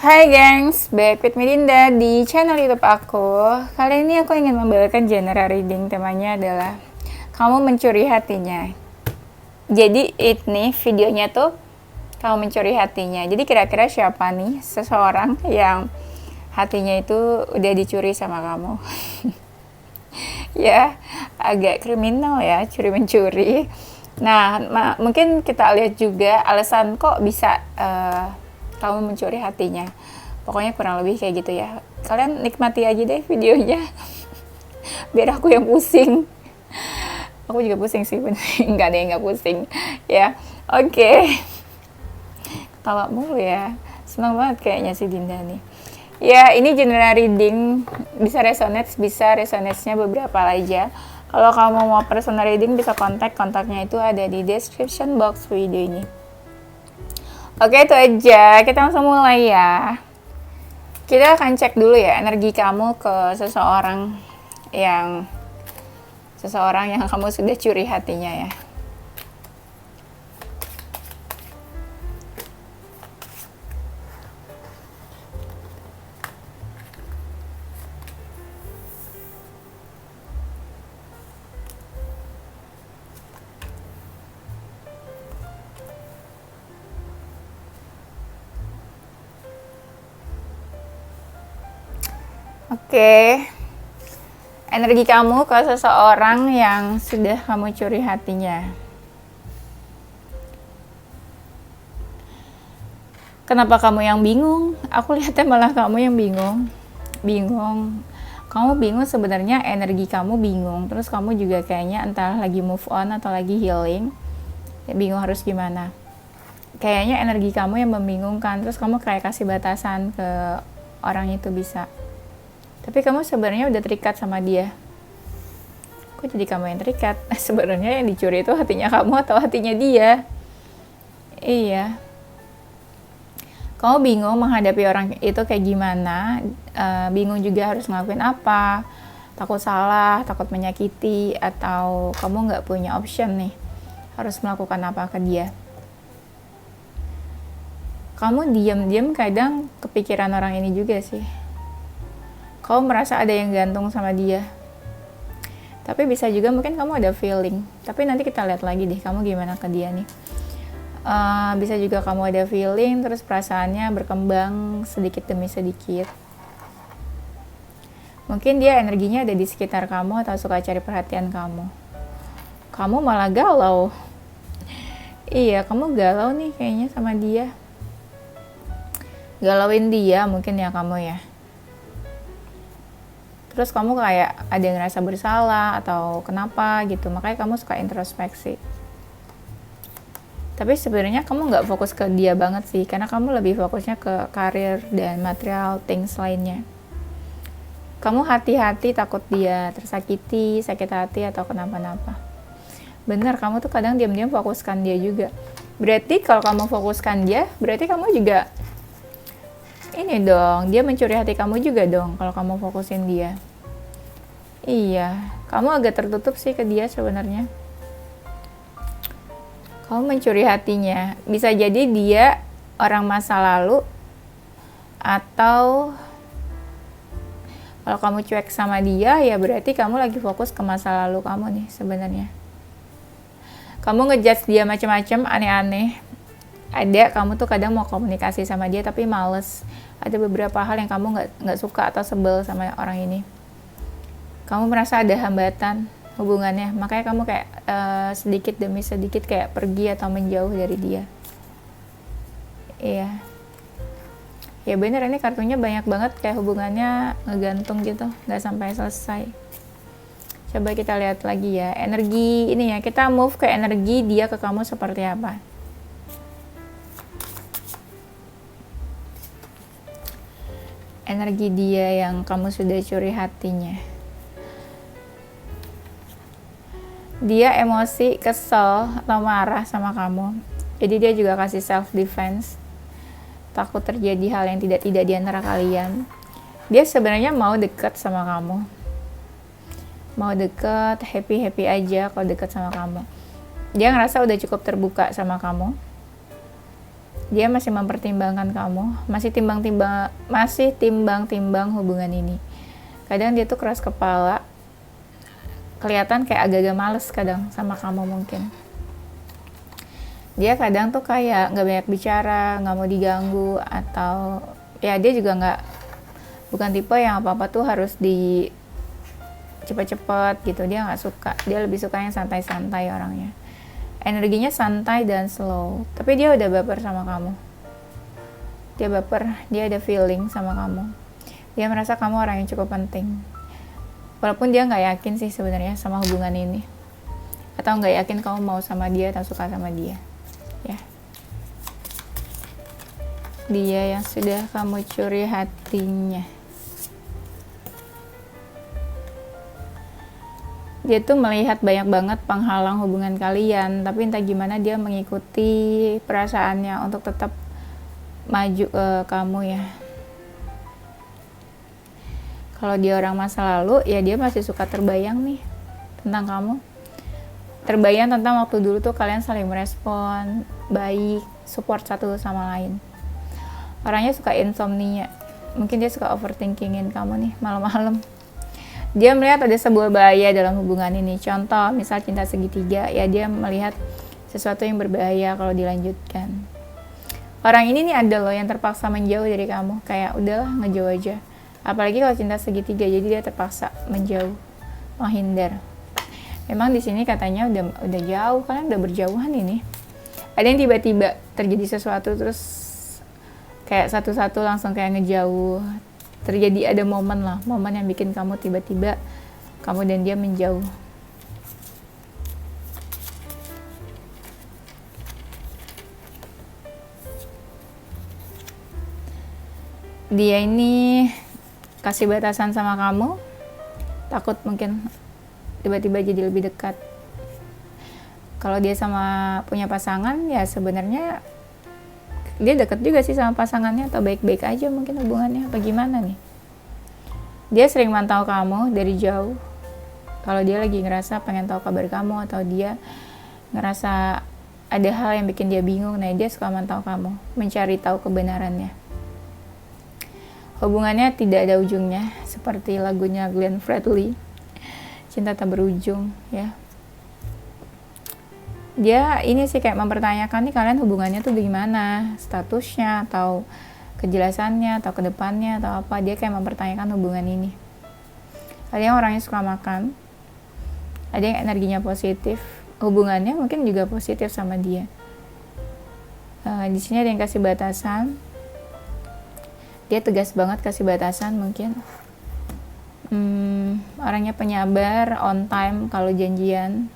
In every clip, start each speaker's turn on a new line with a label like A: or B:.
A: Hai gengs, back with Medinda di channel YouTube aku. Kali ini aku ingin membawakan genre reading, temanya adalah kamu mencuri hatinya. Jadi ini videonya tuh kamu mencuri hatinya. Jadi kira-kira siapa nih seseorang yang hatinya itu udah dicuri sama kamu? Ya, agak kriminal ya, curi-mencuri. Nah, mungkin kita lihat juga alasan kok bisa kamu mencuri hatinya. Pokoknya kurang lebih kayak gitu ya. Kalian nikmati aja deh videonya. Biar aku yang pusing. Aku juga pusing sih, enggak ada yang nggak pusing. Ya, oke. Ketawa mulu ya. Senang banget kayaknya si Dinda nih. Ya, ini general reading. Bisa resonate-nya beberapa aja. Kalau kamu mau personal reading bisa kontaknya itu ada di description box video ini. Oke, itu aja. Kita langsung mulai ya. Kita akan cek dulu ya energi kamu ke yang seseorang yang kamu sudah curi hatinya ya. Oke, energi kamu ke seseorang yang sudah kamu curi hatinya. Kenapa kamu yang bingung? Aku lihatnya malah kamu yang bingung. Kamu bingung, sebenarnya energi kamu bingung. Terus kamu juga kayaknya entah lagi move on atau lagi healing. Bingung harus gimana. Kayaknya energi kamu yang membingungkan. Terus kamu kayak kasih batasan ke orang itu bisa. Tapi kamu sebenarnya udah terikat sama dia. Kok jadi kamu yang terikat? Sebenarnya yang dicuri itu hatinya kamu atau hatinya dia? Iya. Kamu bingung menghadapi orang itu kayak gimana. Bingung juga harus ngelakuin apa. Takut salah, takut menyakiti, atau kamu nggak punya option nih. Harus melakukan apa ke dia. Kamu diam-diam kadang kepikiran orang ini juga sih. Kamu merasa ada yang gantung sama dia. Tapi bisa juga mungkin kamu ada feeling. Tapi nanti kita lihat lagi deh kamu gimana ke dia nih. Bisa juga kamu ada feeling, terus perasaannya berkembang sedikit demi sedikit. Mungkin dia energinya ada di sekitar kamu atau suka cari perhatian kamu. Kamu malah galau. Iya, kamu galau nih kayaknya sama dia. Galauin dia mungkin ya kamu ya. Terus kamu kayak ada yang ngerasa bersalah atau kenapa gitu, makanya kamu suka introspeksi. Tapi sebenarnya kamu nggak fokus ke dia banget sih, karena kamu lebih fokusnya ke karir dan material things lainnya. Kamu hati-hati takut dia tersakiti, sakit hati atau kenapa-napa. Bener, kamu tuh kadang diam-diam fokuskan dia juga. Berarti kalau kamu fokuskan dia, berarti kamu juga ini dong, dia mencuri hati kamu juga dong kalau kamu fokusin dia. Iya, kamu agak tertutup sih ke dia sebenarnya. Kamu mencuri hatinya. Bisa jadi dia orang masa lalu, atau kalau kamu cuek sama dia, ya berarti kamu lagi fokus ke masa lalu kamu nih sebenarnya. Kamu ngejudge dia macam-macam, aneh-aneh. Ada, kamu tuh kadang mau komunikasi sama dia tapi males. Ada beberapa hal yang kamu nggak suka atau sebel sama orang ini. Kamu merasa ada hambatan hubungannya, makanya kamu kayak sedikit demi sedikit kayak pergi atau menjauh dari dia. Iya. Ya bener, ini kartunya banyak banget kayak hubungannya ngegantung gitu, nggak sampai selesai. Coba kita lihat lagi ya, energi ini ya, kita move ke energi dia ke kamu seperti apa. Energi dia yang kamu sudah curi hatinya. Dia emosi, kesel, atau marah sama kamu. Jadi dia juga kasih self defense. Takut terjadi hal yang tidak di antara kalian. Dia sebenarnya mau deket sama kamu. Mau deket, happy aja kalau deket sama kamu. Dia ngerasa udah cukup terbuka sama kamu. Dia masih mempertimbangkan kamu, masih timbang-timbang hubungan ini. Kadang dia tuh keras kepala, kelihatan kayak agak-agak males kadang sama kamu mungkin. Dia kadang tuh kayak nggak banyak bicara, nggak mau diganggu, atau ya dia juga bukan tipe yang apa-apa tuh harus di cepet-cepet gitu. Dia nggak suka, dia lebih suka yang santai-santai orangnya. Energinya santai dan slow, tapi dia udah baper sama kamu. Dia baper, dia ada feeling sama kamu. Dia merasa kamu orang yang cukup penting. Walaupun dia nggak yakin sih sebenarnya sama hubungan ini, atau nggak yakin kamu mau sama dia atau suka sama dia. Ya, dia yang sudah kamu curi hatinya. Dia tuh melihat banyak banget penghalang hubungan kalian, tapi entah gimana dia mengikuti perasaannya untuk tetap maju ke kamu ya. Kalau dia orang masa lalu, ya dia masih suka terbayang nih tentang kamu. Terbayang tentang waktu dulu tuh kalian saling merespon, baik, support satu sama lain. Orangnya suka insomnia, mungkin dia suka overthinkingin kamu nih malam-malam. Dia melihat ada sebuah bahaya dalam hubungan ini. Contoh, misal cinta segitiga, ya dia melihat sesuatu yang berbahaya kalau dilanjutkan. Orang ini nih ada loh yang terpaksa menjauh dari kamu, kayak udahlah ngejauh aja. Apalagi kalau cinta segitiga, jadi dia terpaksa menjauh, menghindar. Memang di sini katanya udah jauh, kalian udah berjauhan ini. Ada yang tiba-tiba terjadi sesuatu terus kayak satu-satu langsung kayak ngejauh. Terjadi ada momen yang bikin kamu tiba-tiba kamu dan dia menjauh. Dia ini kasih batasan sama kamu, takut mungkin tiba-tiba jadi lebih dekat. Kalau dia punya pasangan, ya sebenarnya dia dekat juga sih sama pasangannya, atau baik-baik aja mungkin hubungannya, apa gimana nih. Dia sering mantau kamu dari jauh. Kalau dia lagi ngerasa pengen tahu kabar kamu, atau dia ngerasa ada hal yang bikin dia bingung, nah dia suka mantau kamu, mencari tahu kebenarannya. Hubungannya tidak ada ujungnya, seperti lagunya Glenn Fredly, Cinta Tak Berujung ya. Dia ini sih kayak mempertanyakan nih kalian hubungannya tuh gimana, statusnya atau kejelasannya atau kedepannya atau apa. Dia kayak mempertanyakan hubungan ini. Ada yang orangnya suka makan, ada yang energinya positif, hubungannya mungkin juga positif sama dia. Di sini ada yang kasih batasan, dia tegas banget kasih batasan mungkin. Orangnya penyabar, on time kalau janjian.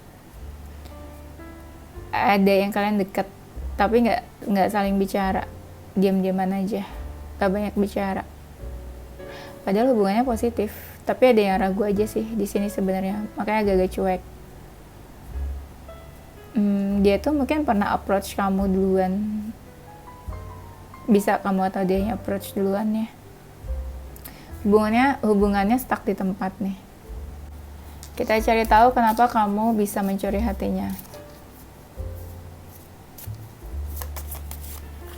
A: Ada yang kalian deket tapi nggak saling bicara, diam-diaman aja, nggak banyak bicara. Padahal hubungannya positif, tapi ada yang ragu aja sih di sini sebenarnya, makanya agak-agak cuek. Dia tuh mungkin pernah approach kamu duluan, bisa kamu atau dia yang approach duluan ya. Hubungannya stuck di tempat nih. Kita cari tahu kenapa kamu bisa mencuri hatinya.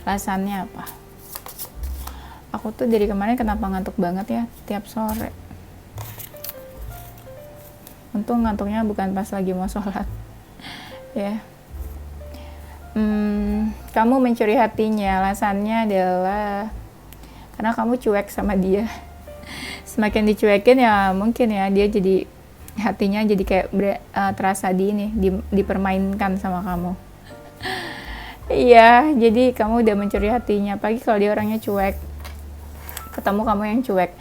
A: Alasannya apa? Aku tuh dari kemarin kenapa ngantuk banget ya tiap sore. Untung ngantuknya bukan pas lagi mau sholat ya. Kamu mencuri hatinya, alasannya adalah karena kamu cuek sama dia. Semakin dicuekin ya mungkin ya dia jadi hatinya jadi kayak terasa dipermainkan sama kamu. Iya, jadi kamu udah mencuri hatinya. Apalagi kalau dia orangnya cuek, ketemu kamu yang cuek,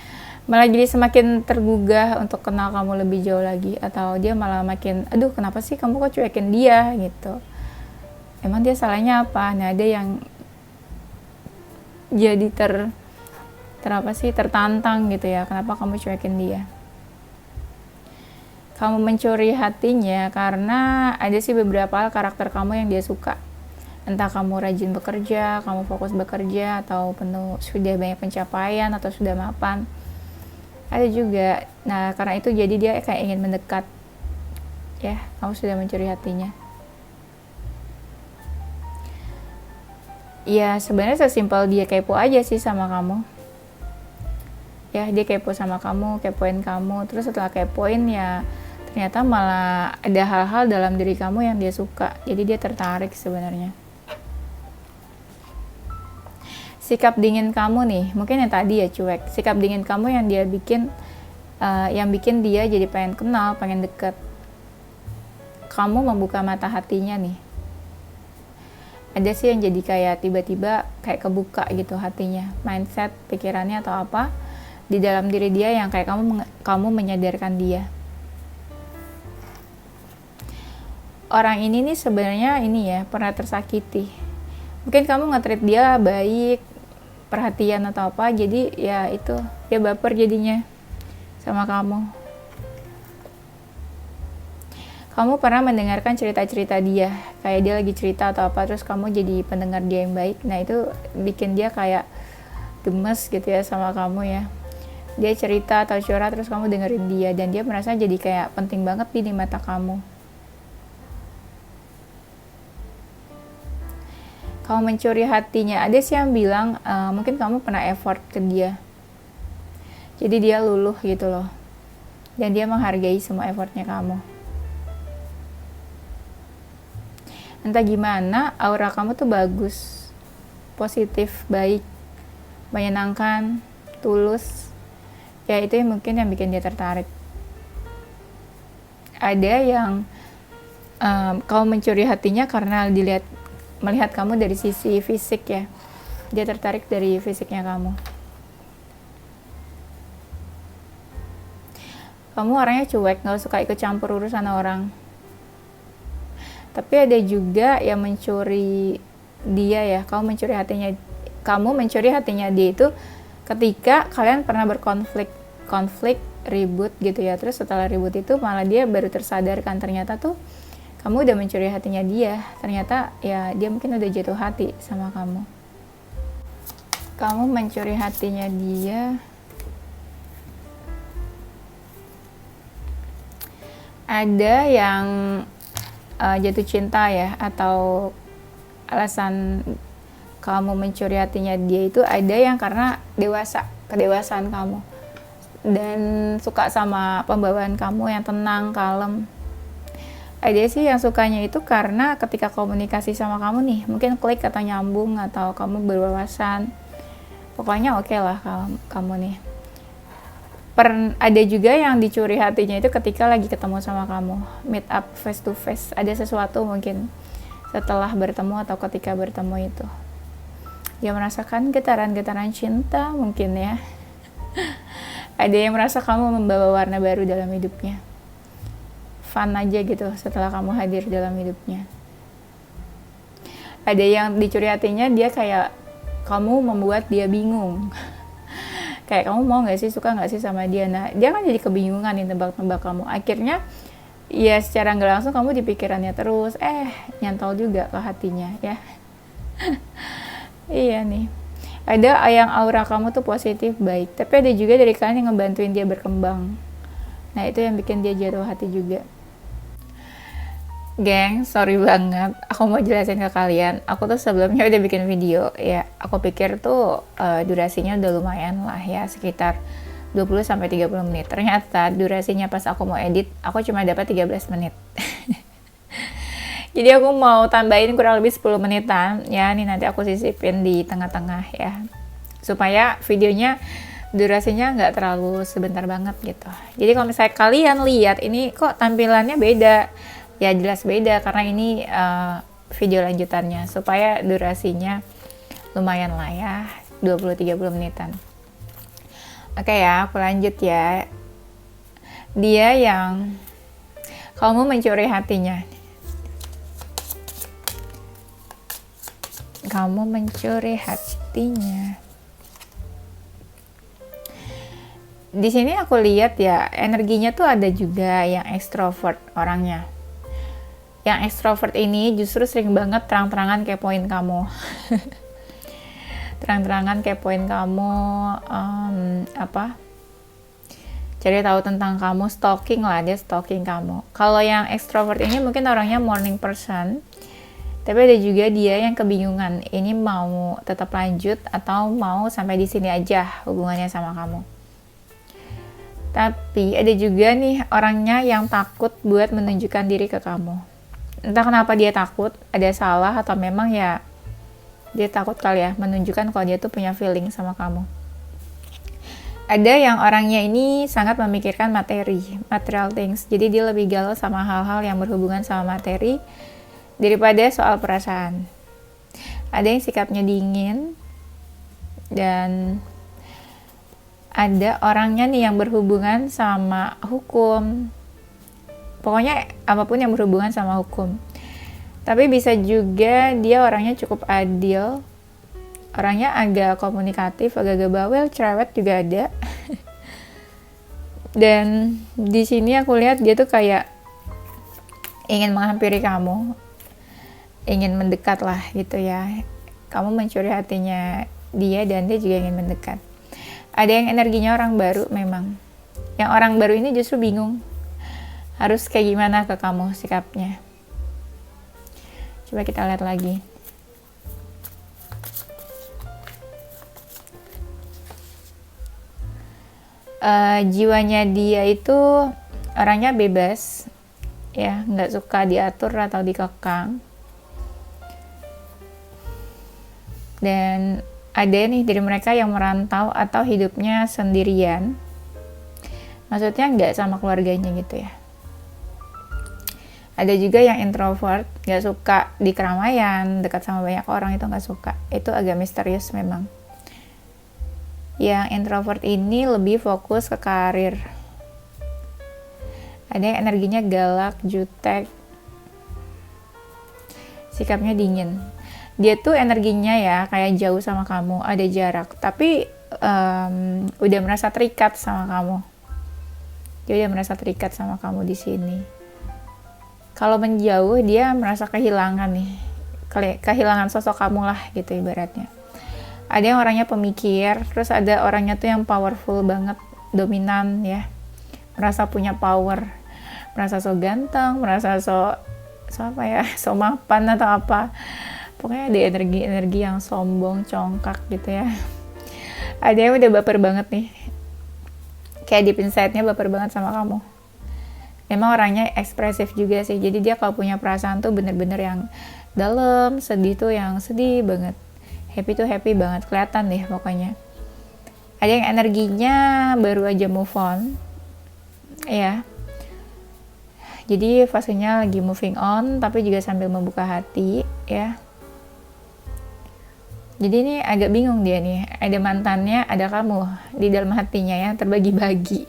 A: malah jadi semakin tergugah untuk kenal kamu lebih jauh lagi. Atau dia malah makin, aduh kenapa sih kamu kok cuekin dia gitu. Emang dia salahnya apa? Nah ada yang jadi tertantang gitu ya, kenapa kamu cuekin dia. Kamu mencuri hatinya karena ada sih beberapa hal karakter kamu yang dia suka. Entah kamu rajin bekerja, kamu fokus bekerja, atau sudah banyak pencapaian, atau sudah mapan. Ada juga. Nah, karena itu jadi dia kayak ingin mendekat. Ya, kamu sudah mencuri hatinya. Ya sebenarnya sesimpel dia kepo aja sih sama kamu. Ya dia kepo sama kamu, kepoin kamu, terus setelah kepoin ya ternyata malah ada hal-hal dalam diri kamu yang dia suka, jadi dia tertarik sebenarnya. Sikap dingin kamu nih, mungkin yang tadi ya cuek, sikap dingin kamu yang dia bikin yang bikin dia jadi pengen kenal, pengen deket. Kamu membuka mata hatinya nih. Ada sih yang jadi kayak tiba-tiba kayak kebuka gitu hatinya, mindset, pikirannya atau apa di dalam diri dia yang kayak kamu menyadarkan dia. Orang ini nih sebenarnya ini ya pernah tersakiti. Mungkin kamu nge-treat dia baik, perhatian atau apa, jadi ya itu dia baper jadinya sama kamu. Kamu pernah mendengarkan cerita-cerita dia, kayak dia lagi cerita atau apa, terus kamu jadi pendengar dia yang baik. Nah itu bikin dia kayak gemes gitu ya sama kamu ya. Dia cerita atau curhat terus kamu dengerin dia, dan dia merasa jadi kayak penting banget di mata kamu. Kamu mencuri hatinya. Ada sih yang bilang mungkin kamu pernah effort ke dia, jadi dia luluh gitu loh, dan dia menghargai semua effortnya kamu. Entah gimana, aura kamu tuh bagus, positif, baik, menyenangkan, tulus. Ya itu yang mungkin yang bikin dia tertarik. Ada yang kamu mencuri hatinya karena melihat kamu dari sisi fisik ya. Dia tertarik dari fisiknya kamu. Kamu orangnya cuek, gak suka ikut campur urusan orang. Tapi ada juga yang mencuri dia ya. Kamu mencuri hatinya dia itu ketika kalian pernah berkonflik, ribut gitu ya. Terus setelah ribut itu malah dia baru tersadarkan ternyata tuh kamu udah mencuri hatinya dia. Ternyata ya dia mungkin udah jatuh hati sama kamu. Kamu mencuri hatinya dia. Ada yang jatuh cinta ya, atau alasan kamu mencuri hatinya dia itu ada yang karena kedewasaan kamu, dan suka sama pembawaan kamu yang tenang, kalem. Ada sih yang sukanya itu karena ketika komunikasi sama kamu nih, mungkin klik atau nyambung atau kamu berwawasan. Pokoknya oke lah kamu nih. Ada juga yang dicuri hatinya itu ketika lagi ketemu sama kamu, meet up face to face. Ada sesuatu mungkin setelah bertemu atau ketika bertemu itu. Dia merasakan getaran-getaran cinta mungkin ya. Ada yang merasa kamu membawa warna baru dalam hidupnya. Fun aja gitu setelah kamu hadir dalam hidupnya. Ada yang dicuri hatinya dia kayak kamu membuat dia bingung. Kayak kamu mau gak sih, suka gak sih sama dia. Nah dia kan jadi kebingungan nih tebak-tebak kamu. Akhirnya ya secara gak langsung kamu di pikirannya terus. Nyantol juga ke hatinya ya. Iya nih. Ada yang aura kamu tuh positif, baik. Tapi ada juga dari kalian yang ngebantuin dia berkembang. Nah itu yang bikin dia jatuh hati juga. Geng, sorry banget. Aku mau jelasin ke kalian. Aku tuh sebelumnya udah bikin video. Ya, aku pikir tuh durasinya udah lumayan lah ya. Sekitar 20-30 menit. Ternyata durasinya pas aku mau edit, aku cuma dapat 13 menit. Jadi aku mau tambahin kurang lebih 10 menitan ya, ini nanti aku sisipin di tengah-tengah ya, supaya videonya durasinya nggak terlalu sebentar banget gitu. Jadi kalau misalnya kalian lihat ini kok tampilannya beda, ya jelas beda karena ini video lanjutannya, supaya durasinya lumayan lah ya, 20-30 menitan. Oke ya, aku lanjut ya. Dia yang kamu mencuri hatinya. Kamu mencuri hatinya. Di sini aku lihat ya, energinya tuh ada juga yang ekstrovert orangnya. Yang ekstrovert ini justru sering banget terang-terangan kepoin kamu. Terang-terangan kepoin kamu, cari tahu tentang kamu, stalking lah, dia stalking kamu. Kalau yang ekstrovert ini mungkin orangnya morning person, Tapi ada juga dia yang kebingungan, ini mau tetap lanjut atau mau sampai di sini aja hubungannya sama kamu. Tapi ada juga nih orangnya yang takut buat menunjukkan diri ke kamu. Entah kenapa dia takut, ada salah atau memang ya dia takut kali ya menunjukkan kalau dia tuh punya feeling sama kamu. Ada yang orangnya ini sangat memikirkan materi, material things. Jadi dia lebih galau sama hal-hal yang berhubungan sama materi daripada soal perasaan. Ada yang sikapnya dingin, dan ada orangnya nih yang berhubungan sama hukum. Pokoknya apapun yang berhubungan sama hukum. Tapi bisa juga dia orangnya cukup adil, orangnya agak komunikatif, agak bawel, cerewet juga ada. Dan di sini aku lihat dia tuh kayak ingin menghampiri kamu, ingin mendekat lah gitu ya. Kamu mencuri hatinya dia dan dia juga ingin mendekat. Ada yang energinya orang baru memang. Yang orang baru ini justru bingung harus kayak gimana ke kamu sikapnya. Coba kita lihat lagi. Jiwanya dia itu orangnya bebas ya, nggak suka diatur atau dikekang. Dan ada nih dari mereka yang merantau atau hidupnya sendirian, maksudnya nggak sama keluarganya gitu ya. Ada juga yang introvert, nggak suka di keramaian, dekat sama banyak orang, itu nggak suka. Itu agak misterius memang. Yang introvert ini lebih fokus ke karir. Ada yang energinya galak, jutek, sikapnya dingin. Dia tuh energinya ya kayak jauh sama kamu, ada jarak, tapi udah merasa terikat sama kamu. Dia udah merasa terikat sama kamu di sini. Kalau menjauh dia merasa kehilangan nih, kehilangan sosok kamu lah gitu ibaratnya. Ada yang orangnya pemikir, terus ada orangnya tuh yang powerful banget, dominan ya, merasa punya power, merasa so ganteng, merasa so apa ya, so mapan atau apa. Pokoknya ada energi yang sombong, congkak gitu ya. Ada yang udah baper banget nih, kayak deep inside-nya baper banget sama kamu. Emang orangnya ekspresif juga sih, jadi dia kalau punya perasaan tuh bener-bener yang dalam, sedih tuh yang sedih banget, happy tuh happy banget, kelihatan deh pokoknya. Ada yang energinya baru aja move on ya, jadi fasenya lagi moving on tapi juga sambil membuka hati ya. Jadi ini agak bingung dia nih, ada mantannya, ada kamu di dalam hatinya ya, terbagi-bagi.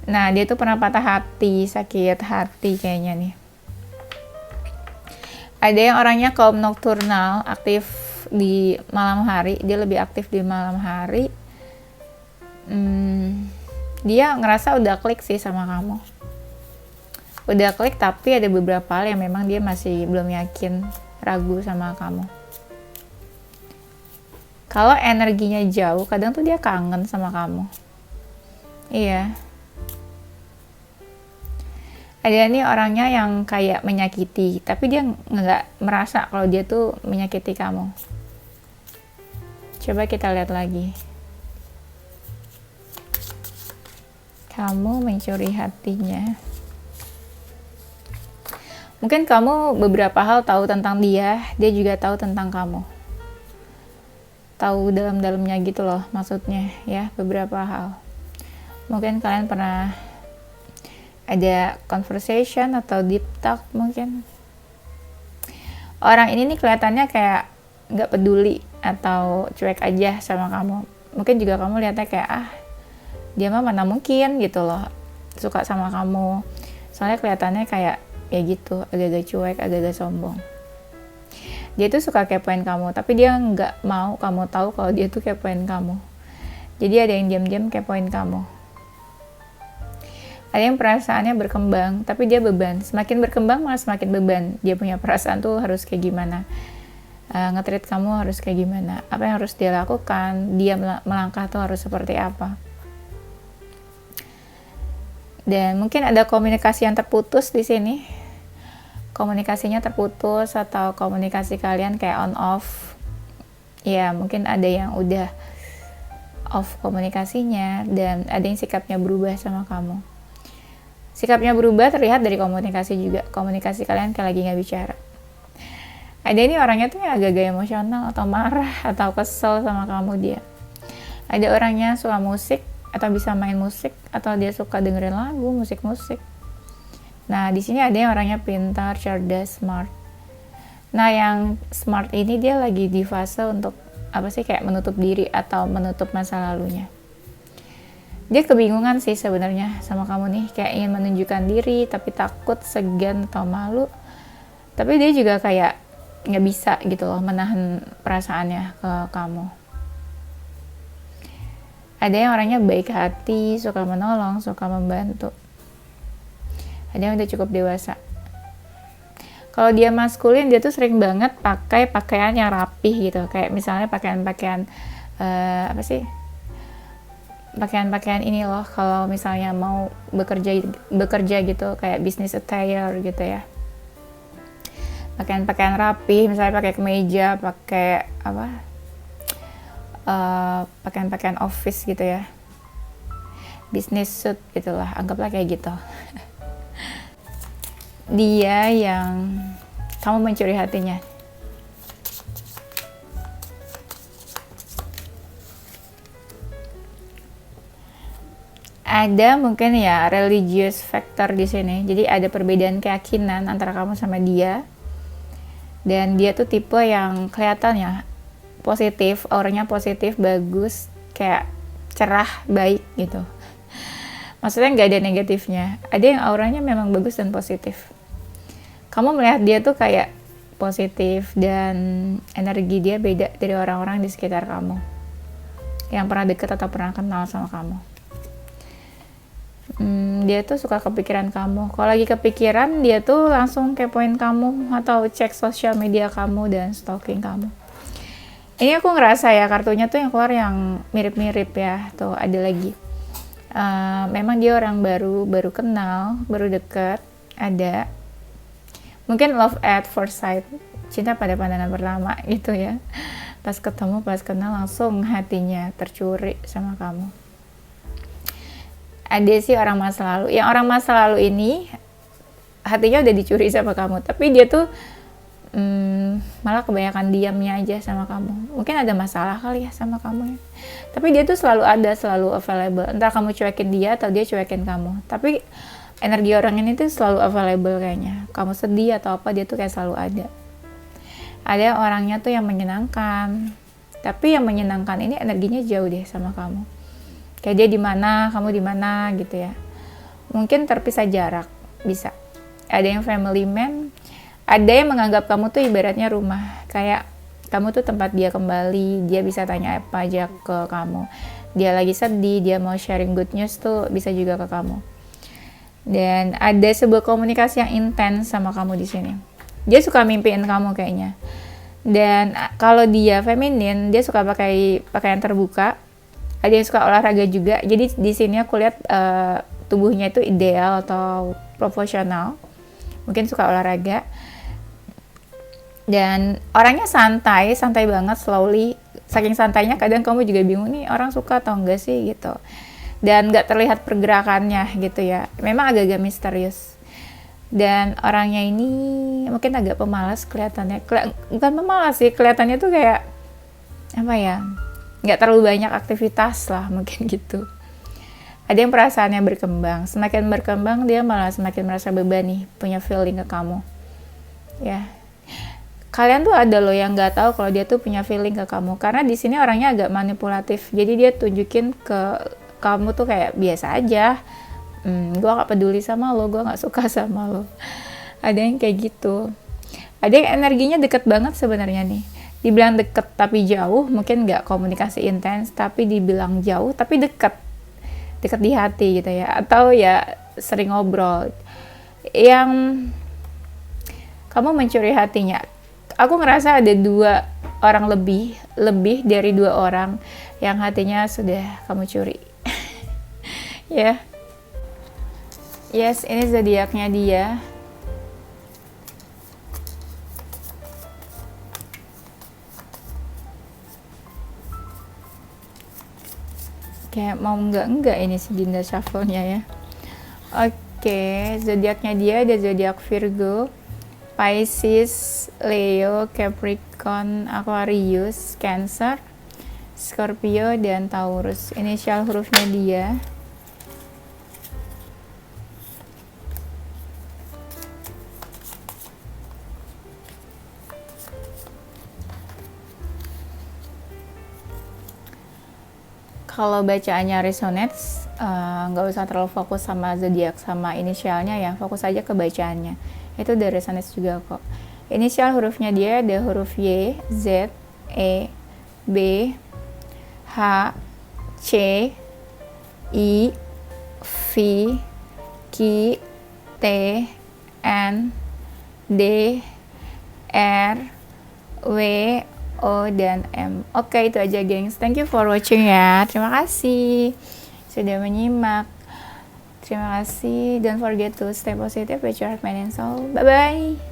A: Nah dia tuh pernah patah hati, sakit hati kayaknya nih. Ada yang orangnya kaum nokturnal, aktif di malam hari, dia lebih aktif di malam hari. Dia ngerasa udah klik sih sama kamu. Udah klik tapi ada beberapa hal yang memang dia masih belum yakin, ragu sama kamu. Kalau energinya jauh, kadang tuh dia kangen sama kamu. Iya. Ada nih orangnya yang kayak menyakiti, tapi dia nggak merasa kalau dia tuh menyakiti kamu. Coba kita lihat lagi. Kamu mencuri hatinya. Mungkin kamu beberapa hal tahu tentang dia juga tahu tentang kamu. Tahu dalam-dalamnya gitu loh maksudnya ya, beberapa hal. Mungkin kalian pernah ada conversation atau deep talk mungkin. Orang ini nih kelihatannya kayak nggak peduli atau cuek aja sama kamu. Mungkin juga kamu lihatnya kayak dia mah mana mungkin gitu loh suka sama kamu. Soalnya kelihatannya kayak ya gitu, agak-agak cuek, agak-agak sombong. Dia tuh suka kepoin kamu, tapi dia nggak mau kamu tahu kalau dia tuh kepoin kamu. Jadi ada yang diam-diam kepoin kamu. Ada yang perasaannya berkembang, tapi dia beban. Semakin berkembang malah semakin beban. Dia punya perasaan tuh harus kayak gimana, nge-treat kamu harus kayak gimana, apa yang harus dia lakukan, dia melangkah tuh harus seperti apa. Dan mungkin ada komunikasi yang terputus di sini. komunikasinya terputus atau komunikasi kalian kayak on off. Ya mungkin ada yang udah off komunikasinya dan ada yang sikapnya berubah sama kamu. Sikapnya berubah terlihat dari komunikasi juga. Komunikasi kalian kayak lagi nggak bicara. Ada ini orangnya tuh yang agak-agak emosional atau marah atau kesel sama kamu dia. Ada orangnya suka musik atau bisa main musik atau dia suka dengerin lagu, musik-musik. Nah, di sini ada yang orangnya pintar, cerdas, smart. Nah, yang smart ini dia lagi di fase untuk kayak menutup diri atau menutup masa lalunya. Dia kebingungan sih sebenarnya sama kamu nih, kayak ingin menunjukkan diri tapi takut, segan atau malu. Tapi dia juga kayak nggak bisa gitu loh menahan perasaannya ke kamu. Ada yang orangnya baik hati, suka menolong, suka membantu. Ada yang udah cukup dewasa. Kalau dia maskulin, dia tuh sering banget pakai pakaian yang rapih gitu. Kayak misalnya pakaian-pakaian pakaian-pakaian ini loh, kalau misalnya mau bekerja gitu, kayak business attire gitu ya. Pakaian-pakaian rapih, misalnya pakai kemeja, pakai pakaian-pakaian office gitu ya. Business suit gitulah, anggaplah kayak gitu. Dia yang kamu mencuri hatinya. Ada mungkin ya religious factor di sini. Jadi ada perbedaan keyakinan antara kamu sama dia. Dan dia tuh tipe yang kelihatannya positif, auranya positif, bagus, kayak cerah, baik gitu. Maksudnya nggak ada negatifnya. Ada yang auranya memang bagus dan positif. Kamu melihat dia tuh kayak positif dan energi dia beda dari orang-orang di sekitar kamu yang pernah deket atau pernah kenal sama kamu. Dia tuh suka kepikiran kamu. Kalau lagi kepikiran, dia tuh langsung kepoin kamu atau cek sosial media kamu dan stalking kamu. Ini aku ngerasa ya kartunya tuh yang keluar yang mirip-mirip ya. Tuh ada lagi. Memang dia orang baru kenal, baru deket. Ada. Mungkin love at first sight, cinta pada pandangan pertama gitu ya. Pas ketemu, pas kenal langsung hatinya tercuri sama kamu. Ada sih orang masa lalu. Yang orang masa lalu ini hatinya udah dicuri sama kamu, tapi dia tuh malah kebanyakan diamnya aja sama kamu. Mungkin ada masalah kali ya sama kamu ya. Tapi dia tuh selalu ada, selalu available. Entah kamu cuekin dia atau dia cuekin kamu. Tapi energi orang ini tuh selalu available kayaknya. Kamu sedih atau apa, dia tuh kayak selalu ada. Ada orangnya tuh yang menyenangkan. Tapi yang menyenangkan ini energinya jauh deh sama kamu. Kayak dia di mana, kamu di mana gitu ya. Mungkin terpisah jarak, bisa. Ada yang family man, ada yang menganggap kamu tuh ibaratnya rumah. Kayak kamu tuh tempat dia kembali, dia bisa tanya apa aja ke kamu. Dia lagi sedih, dia mau sharing good news tuh bisa juga ke kamu. Dan ada sebuah komunikasi yang intens sama kamu di sini. Dia suka mimpiin kamu kayaknya. Dan kalau dia feminin, dia suka pakai pakaian terbuka. Ada yang suka olahraga juga. Jadi di sini aku lihat tubuhnya itu ideal atau proporsional. Mungkin suka olahraga. Dan orangnya santai banget, slowly. Saking santainya kadang kamu juga bingung nih orang suka atau enggak sih gitu. Dan nggak terlihat pergerakannya gitu ya. Memang agak-agak misterius. Dan orangnya ini mungkin agak pemalas kelihatannya. Bukan pemalas sih, kelihatannya tuh kayak apa ya, nggak terlalu banyak aktivitas lah mungkin gitu. Ada yang perasaannya berkembang. Semakin berkembang dia malah semakin merasa beban nih, punya feeling ke kamu. Ya. Kalian tuh ada loh yang nggak tahu kalau dia tuh punya feeling ke kamu. Karena di sini orangnya agak manipulatif. Jadi dia tunjukin ke kamu tuh kayak biasa aja, gue gak peduli sama lo, gue gak suka sama lo. Ada yang kayak gitu. Ada yang energinya deket banget sebenarnya nih. Dibilang deket tapi jauh, mungkin gak komunikasi intens, tapi dibilang jauh tapi deket di hati gitu ya. Atau ya sering ngobrol. Yang kamu mencuri hatinya. Aku ngerasa ada 2 orang lebih dari 2 orang yang hatinya sudah kamu curi. Ya. Yes, ini zodiaknya dia. kayak mau enggak ini si Dinda shuffle-nya ya. Oke, zodiaknya dia ada zodiak Virgo, Pisces, Leo, Capricorn, Aquarius, Cancer, Scorpio, dan Taurus. Inisial hurufnya dia. Kalau bacaannya resonates, nggak usah terlalu fokus sama zodiak sama inisialnya ya, fokus aja ke bacaannya. Itu udah resonates juga kok. Inisial hurufnya dia ada huruf Y, Z, E, B, H, C, I, V, Q, T, N, D, R, W, O, dan M. Oke, itu aja gengs. Thank you for watching ya. Terima kasih sudah menyimak. Terima kasih. Don't forget to stay positive with your heart, mind, and soul. Bye-bye.